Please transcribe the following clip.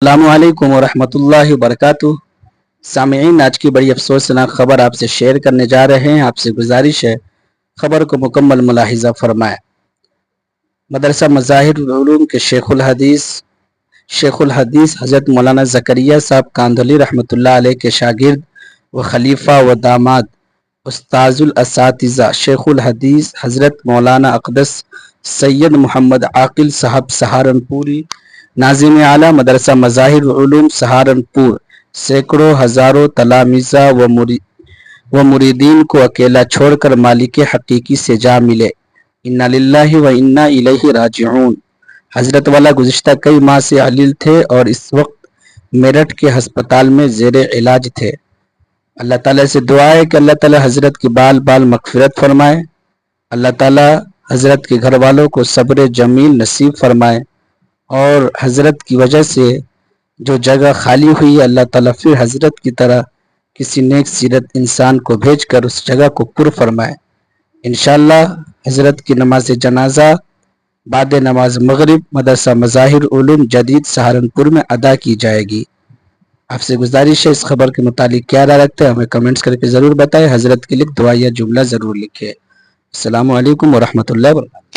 السلام علیکم ورحمۃ اللہ وبرکاتہ۔ سامعین، آج کی بڑی افسوسناک خبر آپ سے شیئر کرنے جا رہے ہیں۔ آپ سے گزارش ہے خبر کو مکمل ملاحظہ فرمائیں۔ مدرسہ مظاہر العلوم کے شیخ الحدیث حضرت مولانا زکریا صاحب کاندھلی رحمۃ اللہ علیہ کے شاگرد و خلیفہ و داماد استاذ الاساتذہ شیخ الحدیث حضرت مولانا اقدس سید محمد عاقل صاحب سہارنپوری ناظم اعلیٰ مدرسہ مظاہر العلوم سہارنپور سینکڑوں ہزاروں تلامذہ و مریدین کو اکیلا چھوڑ کر مالک حقیقی سے جا ملے۔ انا للہ و انا الیہ راجعون۔ حضرت والا گزشتہ کئی ماہ سے علیل تھے اور اس وقت میرٹھ کے ہسپتال میں زیر علاج تھے۔ اللہ تعالیٰ سے دعا ہے کہ اللہ تعالیٰ حضرت کی بال بال مغفرت فرمائے۔ اللہ تعالیٰ حضرت کے گھر والوں کو صبر جمیل نصیب فرمائے، اور حضرت کی وجہ سے جو جگہ خالی ہوئی ہے اللہ تعالیٰ پھر حضرت کی طرح کسی نیک سیرت انسان کو بھیج کر اس جگہ کو پر فرمائے۔ انشاءاللہ حضرت کی نماز جنازہ بعد نماز مغرب مدرسہ مظاہر علوم جدید سہارنپور میں ادا کی جائے گی۔ آپ سے گزارش ہے اس خبر کے متعلق کیا رائے رکھتے ہیں ہمیں کمنٹس کر کے ضرور بتائیں۔ حضرت کے لیے دعا یا جملہ ضرور لکھیں۔ السلام علیکم ورحمۃ اللہ وبرکاتہ۔